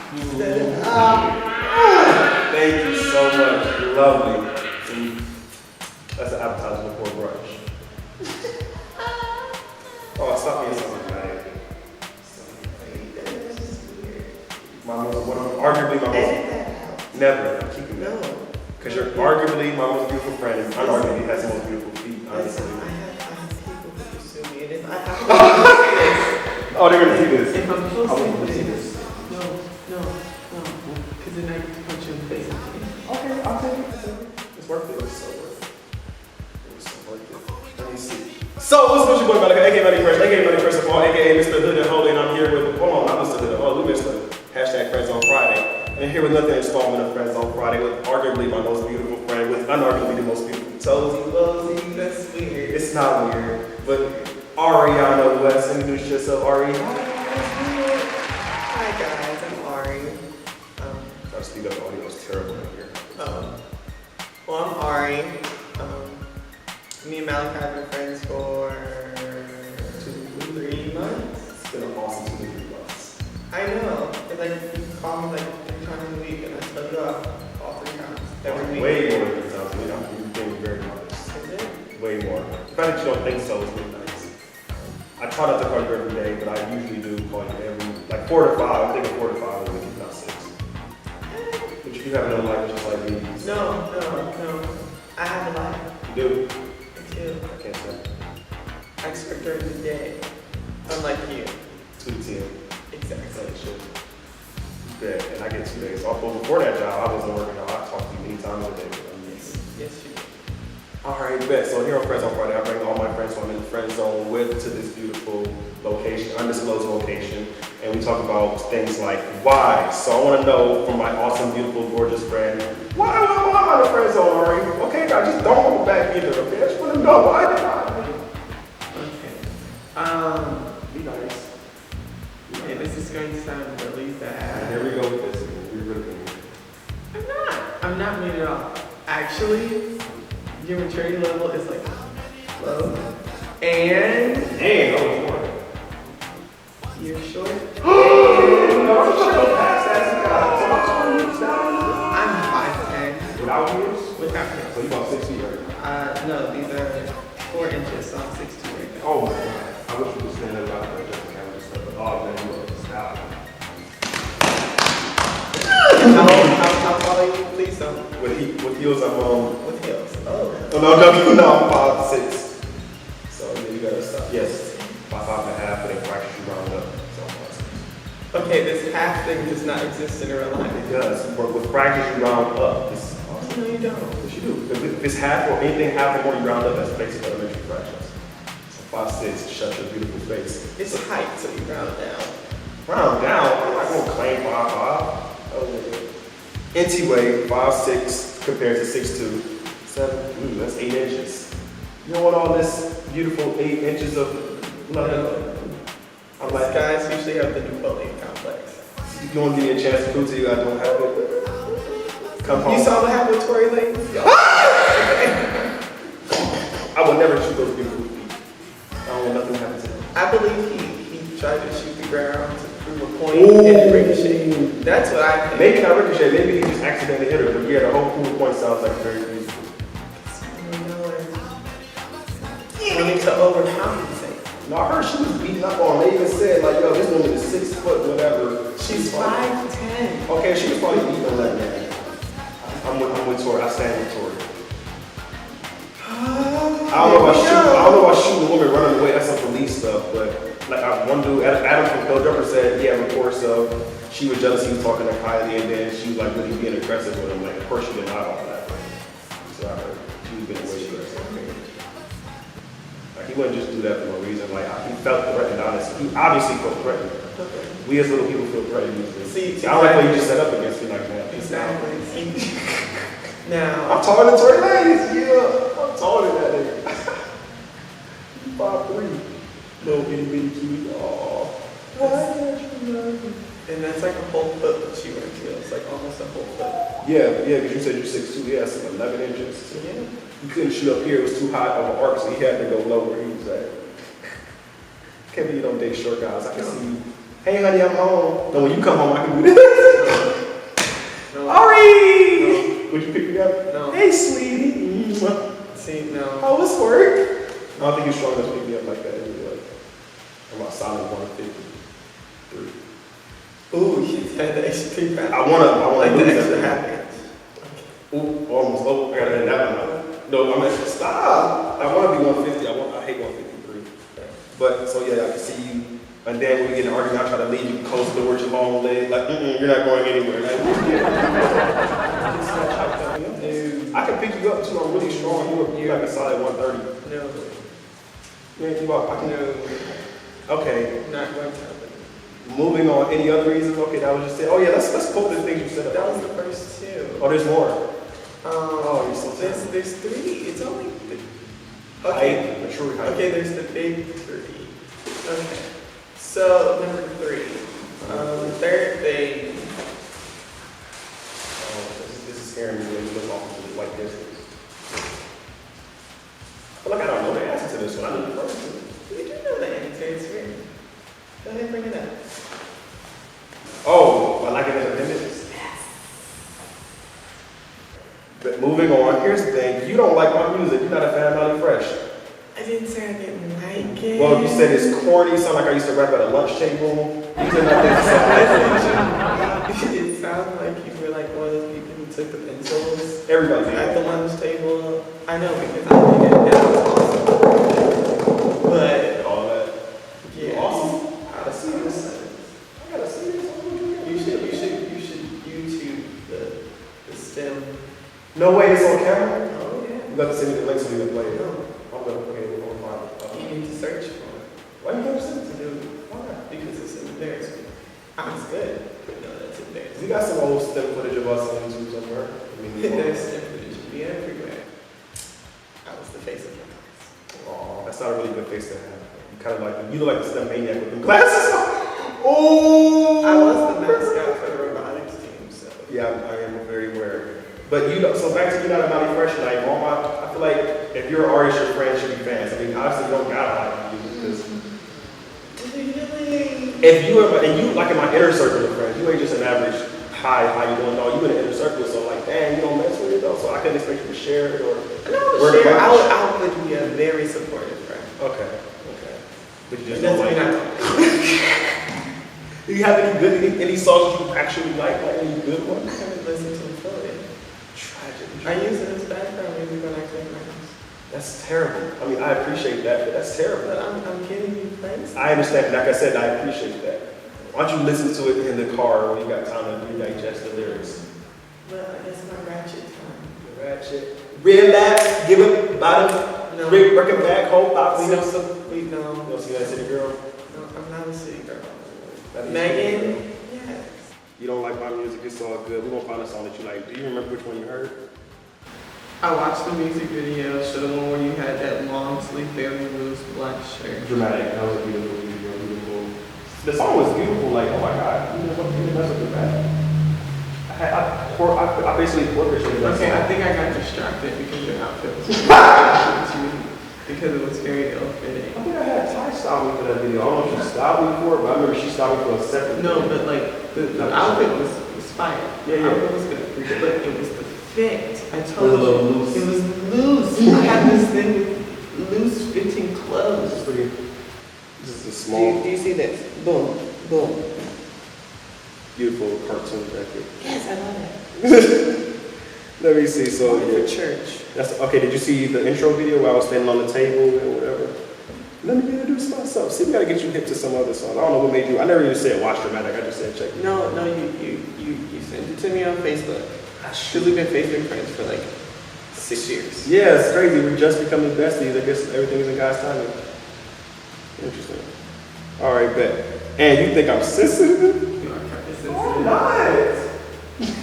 Thank you so much. You're lovely. And that's an appetizer before brunch. Oh, stop being something bad. Arguably my most. Never. I'm keeping that. Because you're arguably my most beautiful friend, and unarguably has the most beautiful feet, honestly. I have people who pursue me, and if I have to oh, they're going to see this. if I'm supposed to see this. No. Because then I get to punch you in the face. Okay, I'll take it. It's worth it. It was so worth it. Let me see. So, what's your boy about aka Maliphresh, aka Maliphresh of all, aka Mr. Hood and Holy, and I'm here with, hold on, not Mr. Hood and Holy, Mr. Hashtag Friends on Friday. And here with another installment of Friends on Friday with arguably my most beautiful friend, with unarguably the most beautiful Tozy Lozy. That's weird. It's not weird, but Arianna West, introduce yourself, Ari. Hi guys, I'm Ari. I'll speak up, the audio is terrible in here. Well, I'm Ari. Me and Malachi have been friends for 2-3 months. It's been an awesome 2 to 3 months. I know. It's like you call me like 3 times a week and I tell you up all 3 times. Every week. Way more than 3 times a week. I'm being very honest. Is it? Way more. The fact that you don't think so is really nice. I try not to call you every day, but I usually do call you every, like 4 to 5. I'm thinking 4 to 5 a week, not 6. But you have no life just like me. No. I have a life. You do? I do. I can't say. I expect during the day. Unlike you. 2 to 10. Exactly. Yeah, and I get 2 days off. But before that job, I wasn't working out. I talked to you many times a day. Yes, you do. Alright, bet. So here on Friends on Friday, I bring all my friends who I'm in the friend zone with to this beautiful location, undisclosed location, and we talk about things like why. So I want to know from my awesome, beautiful, gorgeous friend, why am I in the friend zone, Ari? Okay, guys, just don't hold back either, okay? I just want to know why did I? Okay. Be nice. Okay, this is going to sound really bad. Here we go with this. We're really good. I'm not mean at all. Actually, your maturity level is like low. And you're short. I'm 5'10". Without heels? Without heels. So you about 6 feet, right? No, these are 4 inches, so I'm 6'2" right now. Oh my God. I wish we could stand up out there just to kind of just like, oh man, you are stop. How tall are you? Please don't. With heels, I'm With heels. Oh. no, I'm 5'6". So then you gotta stop. Yes, 5'5.5", but then fractions you round up. So I'm 5'6". Okay, this half thing does not exist in real life. It does. But with fractions you round up. It's awesome. No, you don't. Yes, you do. If it's half or anything half or more, you round up. That's basic elementary fractions. So 5'6", shut your beautiful face. It's height, so you round down. Round down. I'm not gonna claim 5'5". Oh, anyway, 5'6" compared to 6'2". 7. Ooh, that's 8 inches. You don't want all this beautiful 8 inches of love. I'm like, Guys usually have the Napoleon complex. you don't give me a chance to prove to you I don't have it. Come home. You saw what happened with Tory Lanez? I would never shoot those beautiful feet. I don't want nothing to happen to them. I believe he tried to shoot the ground to prove a point and it ricocheted. That's what I think. Maybe not ricochet, maybe he just accidentally hit her, but yeah, the whole cool point sounds like very beautiful. We need to overcompensate. No, I heard she was beating up on. They even said like, yo, this woman is 6 foot, whatever. She's 5'10". Okay, she was probably beating on that man. I'm with Tori. I stand with Tori. I don't know about shooting a woman running away. That's some police stuff. But like one dude, Adam from Pill Jumper said he had reports of she was jealous he was talking to Kylie, and then she was like really being aggressive with him. Like of course she did not all that. So I heard she was being way aggressive. Like he wouldn't just do that for no reason. Like he felt threatened. Honestly, he obviously felt threatened. Okay. We as little people feel threatened usually. See, I don't like when you just set up against me like that. Exactly. Now, I'm taller than Tory Lanez. Yeah, I'm taller than that nigga. 5'3". Little bitty kid. Aww. Why can't you love me? and that's like a whole foot that she went to. It's like almost a whole foot. Yeah, because you said you're 6'2". Yeah, that's like 11 inches. So yeah. You couldn't shoot up here. It was too high of an arc, so he had to go low where he was at. Can't believe you don't date short guys. I can see you. Hey, honey, I'm home. No, when you come home, I can do this. Would you pick me up? No. Hey, sweetie. See, no. How was work? I don't think you're strong enough to pick me up like that. You'd be like, I'm about solid 153. Ooh, you had the extra 3 pounds. I wanna like the lose extra that. half inch. Ooh, almost. Oh, I gotta end that one out. No, I'm at stop. I want to be 150. I hate 153. But so yeah, I can see you. And then when we get in an argument, I try to leave you, close the door with your long leg. Like, you're not going anywhere. Like, I can pick you up too. I'm really strong. You're like a solid 130. No. Yeah, you are. I can. Okay. Not going to. Moving on. Any other reasons? Okay, that was just it. Oh yeah, let's quote the things you said. That was the first 2. Oh, there's more. Oh, you're so terrible. there's 3. It's only 3. Okay. Mature height. Okay, there's the big 3. Okay. So number 3. Third thing. Oh, this is scaring me when you look off into the white distance. I feel like I don't know the answer to this one. I know the first one. You do know the answer. It's written. Go ahead and bring it up. Oh, I like it as appendix. Yes. But moving on, here's the thing. You don't like my music. You're not a fan of Maliphresh. I didn't say I didn't like it. Well, you said it's corny. Sound like I used to rap at a lunch table. You said nothing. It sounds like you were like one of those people who took the pencils Everybody. at the lunch table. I know because I did it. That was awesome. But all that. yeah, Awesome. I gotta see this. I gotta see this. You should YouTube the STEM. No way, it's on camera. Oh yeah. You got to send me the link so we can play it. No. I'm gonna okay, we're gonna find it. You need to search for it. Why you gonna send it to me? Why? Because it's embarrassing. It's good, but no, that's embarrassing. You got some old STEM footage of us on YouTube somewhere. I mean, There's STEM footage of me everywhere. I was the face of my class. oh, that's not a really good face to have. You kind of like you look like the STEM maniac with them glasses. Oh, I was the mascot for the robotics team, so. Yeah, I am very aware. But you know, so back to you not a Maliphresh, like Walmart, I feel like if you're an artist, your friends should be fans. I mean, obviously you don't gotta like you because if you are, and you like in my inner circle of friends, you ain't just an average hi, how you doing? No, you in the inner circle, so like, dang, you don't mess with it though. So I couldn't expect you to share it or No, share. I would be a very supportive friend. Okay. But you just That's don't like not it. Do you have any good any songs you actually like any good I ones? haven't listened to them fully. Tragic. I use it as background music when I clean my house. That's terrible. I mean, I appreciate that, but that's terrible. But I'm getting you friends. I understand. Like I said, I appreciate that. Why don't you listen to it in the car when you got time to digest the lyrics? Well, it's my ratchet time. The ratchet. Relax, give it bottom, No. break it back, hold thoughts. We You don't see that city girl? No, I'm not a city girl. That is Megan? city girl. Yes. You don't like my music, it's all good. We're gonna find a song that you like. Do you remember which one you heard? I watched the music video, so the one where you had that long sleeve, very loose black shirt. Dramatic. That was a beautiful video. Beautiful. The song was beautiful. Like, oh my God, you didn't mess with the bad. I basically orchestrated that Okay, song. I think I got distracted because your outfit was because it was very ill-fitting. I think I had Ty style me for that video. I don't know if she styled me for it, but I remember she styled me for a separate No, video. but like the outfit was fire. Yeah, yeah. The outfit was good, but it was the fit. I It was told a little you, loose. it was loose. I had this thing with loose fitting clothes. It's pretty. This is a Do small, you see this? Boom, boom. beautiful cartoon jacket. Yes, I love it. Let me see. So For yeah, church. that's okay. Did you see the intro video where I was standing on the table and whatever? Let me introduce myself. See, we gotta get you hip to some other song. I don't know what made you. I never even said watch dramatic. I just said check. No, you sent it to me on Facebook. Because we've been Facebook friends for like 6 years. Yeah, it's crazy. We're just becoming besties. I guess everything is in God's timing. Interesting. All right, bet. And you think I'm sensitive? You are kind of sensitive. I'm not.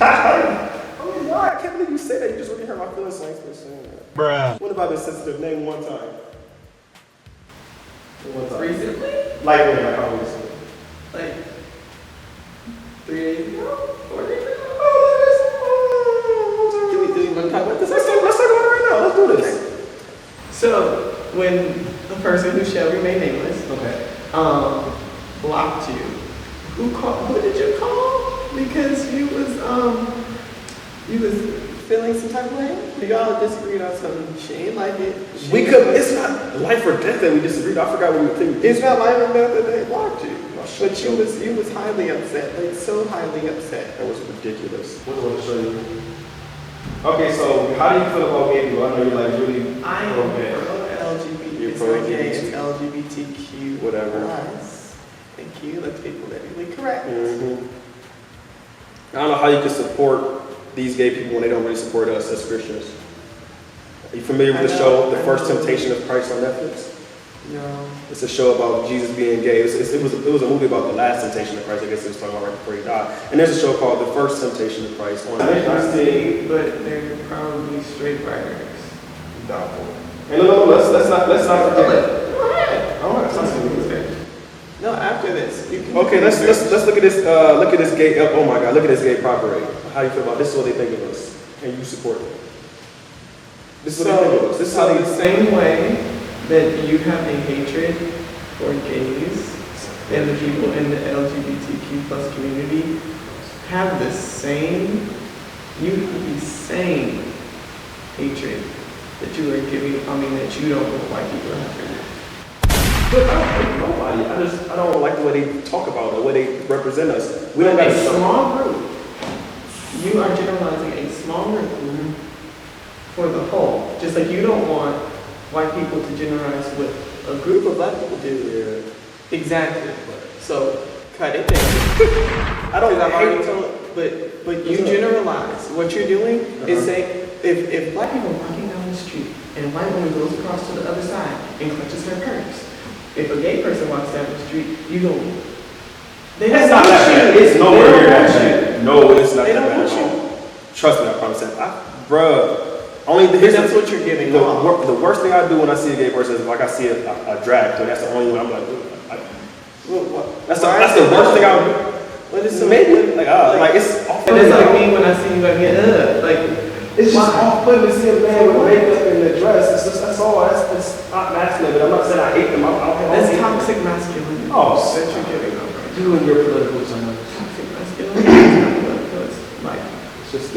I'm not. I can't believe you say that. You just really hurt my feelings. So I ain't supposed to say that. Bruh. What about the sensitive? Name one time. One time. Recently? Like when I always say. Like 3 days ago? 4 days ago? Do we want to talk about this? Let's talk about it right now. Let's do this. So, when the person who shall remain nameless Okay. blocked you, who did you call? Because you was feeling feeling some type of way? Y'all disagreed on something. She ain't like it. We could. It's not life or death that we disagreed. I forgot what we were thinking. It's not life or death that they blocked you. But you was highly upset. Like so highly upset. That was ridiculous. What do I show you? Okay, so how do you feel about gay people? I know you're like really. I am pro LGBT. You're It's pro not gay. It's LGBT. LGBTQ. Whatever. Plus. Thank you. Let's be politically correct. Mm-hmm. I don't know how you can support these gay people when they don't really support us as Christians. Are you familiar with the show, The First Temptation of Christ on Netflix? No. It's a show about Jesus being gay. It was a movie about the last temptation of Christ. I guess it was talking about right before he died. And there's a show called The First Temptation of Christ on Netflix. But they're probably straight writers. Doubtful. And no, let's not Go ahead. All right, no, after this. okay, let's look at this. Look at this gay. Oh my God, look at this gay pride parade. How do you feel about this? Is what they think of us, and you support them. This is what they think of us. This is how they. The same way that you have a hatred for gays and the people in the LGBTQ plus community have the same hatred that you are giving. I mean, that you don't want white people to have. But I don't hate nobody. I don't like the way they talk about it, the way they represent us. We don't got a small group. You are generalizing a small group for the whole. Just like you don't want white people to generalize what a group of black people do. Yeah. Exactly. So cut it down. I don't. I've already told. But you generalize. What you're doing is say if black people are walking down the street and a white woman goes across to the other side and clutches her purse. If a gay person walks down the street, you go. It's not that bad. It's nowhere near that bad. No, it's not that bad at at all. Trust me, I promise that. Bruh, only that's what you're giving. The worst thing I do when I see a gay person is like I see a drag queen. That's the only one I'm like. That's the worst thing I do. What is so maybe like it's off. And it's like me when I see you like it's just off-putting to see a man with makeup and a dress. That's all. That's not masculine. But I'm not saying I hate them. I don't have that's toxic masculinity. Oh, that you're giving up. You and your political somewhere. Toxic masculinity is not political. It's like it's just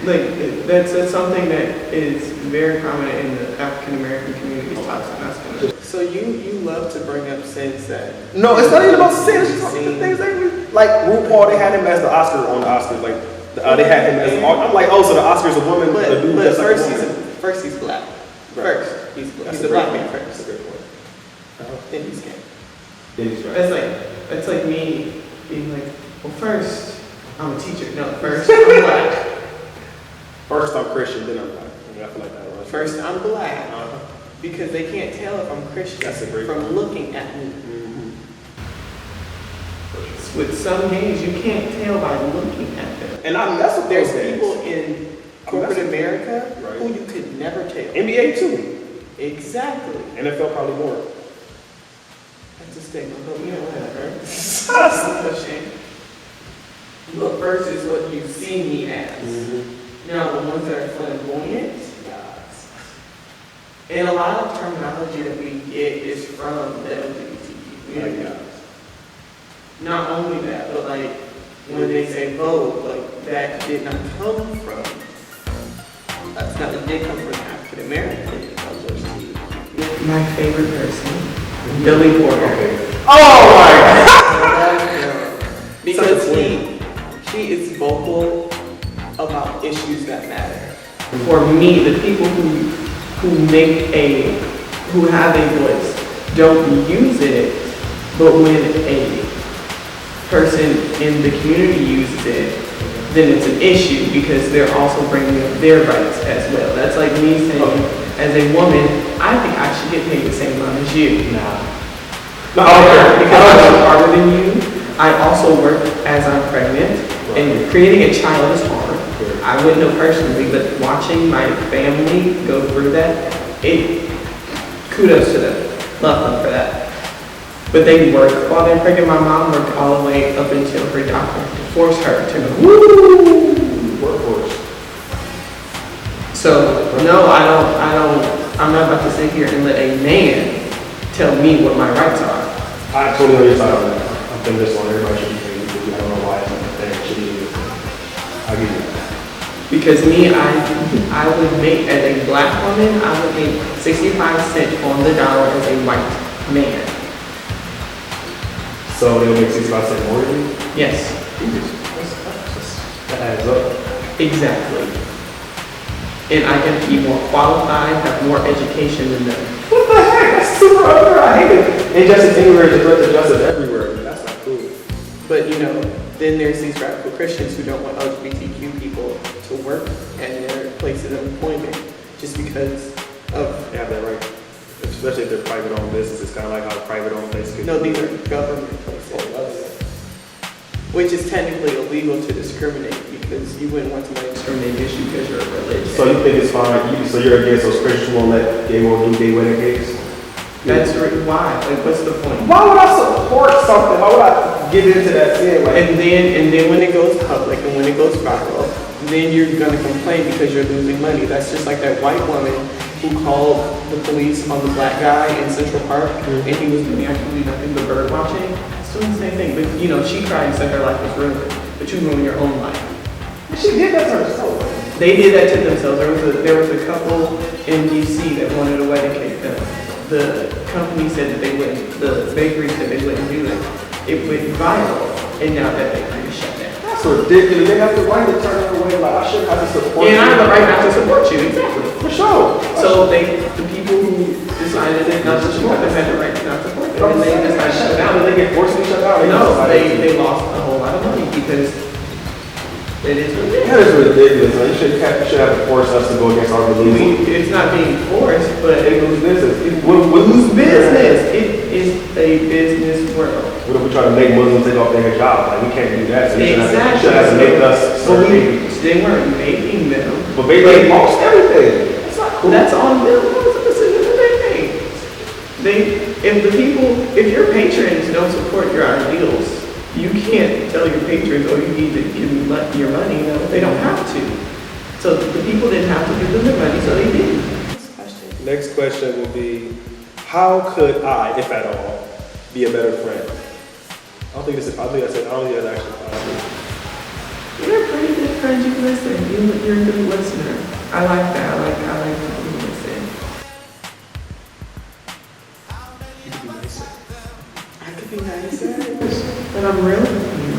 like that's something that is very prominent in the African American community. Toxic masculinity. So you love to bring up sins that no, it's not even about sin. It's just things like RuPaul. They had him as the Oscar on the Oscars. Like they had him as. I'm like, oh, so the Oscar's a woman. But first he's black. Right. First he's a black man first. That's a great point. Then he's gay. Then he's right. That's like me being like, well, first I'm a teacher. No, first I'm black. First I'm Christian, then I'm black. I feel like that. Right? First I'm black. Because they can't tell if I'm Christian from looking at me. Mm-hmm. With some gays, you can't tell by looking at them. And that's what there's people in corporate America who you could never tell. NBA too. Exactly. NFL probably more. That's a statement, but you know whatever. That's a shame. Look, first is what you see me as. Mm-hmm. Now, the ones that are flamboyant, and a lot of terminology that we get is from the LGBTQ community. Not only that, but like when they say vote, like that did not come from. That's not it did come from African American. My favorite person, Billy Porter. Oh my God! Because she is vocal about issues that matter. For me, the people who have a voice don't use it, but when a person in the community uses it, then it's an issue because they're also bringing up their rights as well. That's like me saying, as a woman, I think I should get paid the same amount as you. Because I'm harder than you. I also work as I'm pregnant, and creating a child is hard. I wouldn't know personally, but watching my family go through that, kudos to them. Love them for that. But they work while they're pregnant. My mom worked all the way up until her doctor forced her to go, woo! Workforce. So, no, I'm not about to sit here and let a man tell me what my rights are. I totally understand that. I think this one, everybody should be paid, because I don't know why it's not that should be. I'll give you that. Because me, I would make, as a black woman, I would make 65 cents on the dollar as a white man. So they'll make 65 cents more than you? Yes. That adds up. Exactly. And I can be more qualified, have more education than them. What the heck? That's super unfair. I hate it. Injustice anywhere is a threat to justice everywhere. That's not cool. But you know, then there's these radical Christians who don't want LGBTQ people to work in their places of employment just because of. They have that right. Especially if they're private owned businesses, kind of like how private owned places could. No, these are government places. Which is technically illegal to discriminate because you wouldn't want somebody to discriminate against you because you're a religion. So you think it's fine? So you're against those Christians who won't let gay or gay wedding cakes? That's why. Like, what's the point? Why would I support something? Why would I get into that sin? Like, And then when it goes public and when it goes viral, then you're gonna complain because you're losing money. That's just like that white woman who called the police on the black guy in Central Park, and he was doing actually nothing but bird watching. It's doing the same thing, but you know, she cried and said her life was ruined, but you ruined your own life. she did that to herself. They did that to themselves. There was a couple in DC that wanted a wedding cake done. The company said that they wouldn't, the bakery said they wouldn't do it. It went viral, and now that bakery is shut down. That's ridiculous. They have the right to turn it away. Like, I shouldn't have to support And you. I have the right not to support you, exactly. For sure. So the people who decided not to support them had the right to not support them, and they decided to shut it down. Did they get forcibly shut down? No, they lost a whole lot of money because it is what it is. That is ridiculous. Man. You should have to force us to go against our beliefs. It's not being forced, but They lose business. whose business? It is a business world. What if we try to make Muslims take off their hijab? Like, we can't do that. So you Exactly. should have to make us. They weren't making them. But they lost everything. That's not cool. That's on them. That's a decision that they make. If your patrons don't support your ideals, you can't tell your patrons, oh, you need to give me your money. No, they don't have to. So the people didn't have to give them their money, so they didn't. Next question will be, how could I, if at all, be a better friend? I don't think that's actually possible. You're a pretty good friend. You listen. You're a good listener. I like that. I like when you listen. You could be nicer. I could be nicer, but I'm real with you.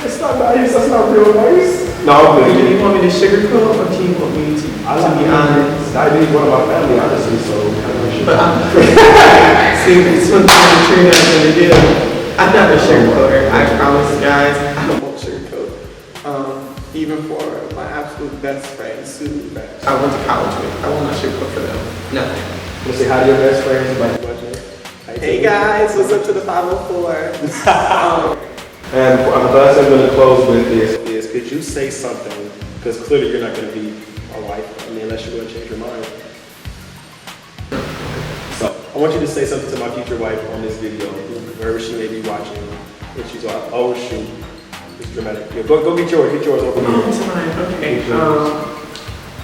That's not nice. That's not real nice. No, I'm Do good. you want me to sugarcoat or do you want me to be honest? I need one of my family, honestly, so kind of But I'm see, this one's the tree I'm gonna do. I'm not a sugarcoater. I promise, guys. I won't sugarcoat. Even for my absolute best friends who I went to college with, I will not sugarcoat for them. Nothing. Let's say hi to your best friends. Everybody watching. Hey guys, what's up to the 504? And the last thing I'm going to close with is could you say something, because clearly you're not going to be a wife, unless you're going to change your mind. So, I want you to say something to my future wife on this video, wherever she may be watching. And she's like, oh shoot, it's dramatic. Yeah, go get yours over here. To mine, okay.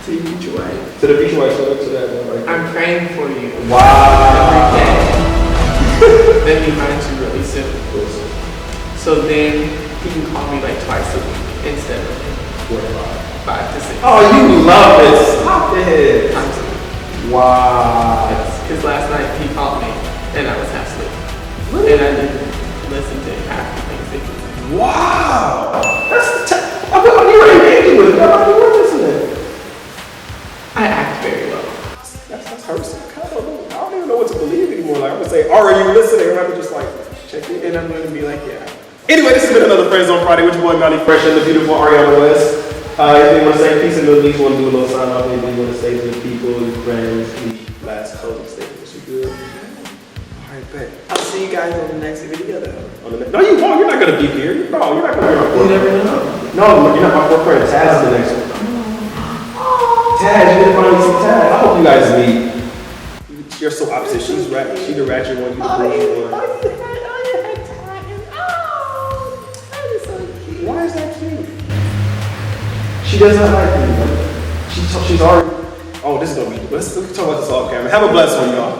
To your future wife. To the future wife, so to that one right there. I'm praying for you. Wow. Every day. Then he finds you really soon. So then he can call me like twice a week instead of 5 to 6. Oh, you love it. Stop it. Times a week. Wow. Because last night he called me and I was half asleep. And I didn't listen to half the things that he said. Wow. I feel like you were engaging with it. I thought you were listening. I act very well. That's hurtful. I don't even know what to believe anymore. Like, I'm going to say, are you listening? I'm going to just like check it. And I'm going to be like, yeah. Anyway, this has been another Friends on Friday with your boy Maliphresh and the beautiful Arianna West. Anything you want to say? Peace and good. You want to do a little sign off? Anything you want to say to the people, your friends? Any last closing statements? You good? All right, bet. I'll see you guys on the next video though. No, you won't. You're not going to be here. No, you're not going to be my You fourth never friend. know. No, you're not my fourth friend. Taz is the next one. Taz, you didn't finally see Taz. I hope you guys meet. You're so opposite. She's the ratchet one. You the bougie one. Why is that cute? She does not like me. She's already. Oh, this is gonna be. Let's talk about this off camera. Have a blessed one, y'all.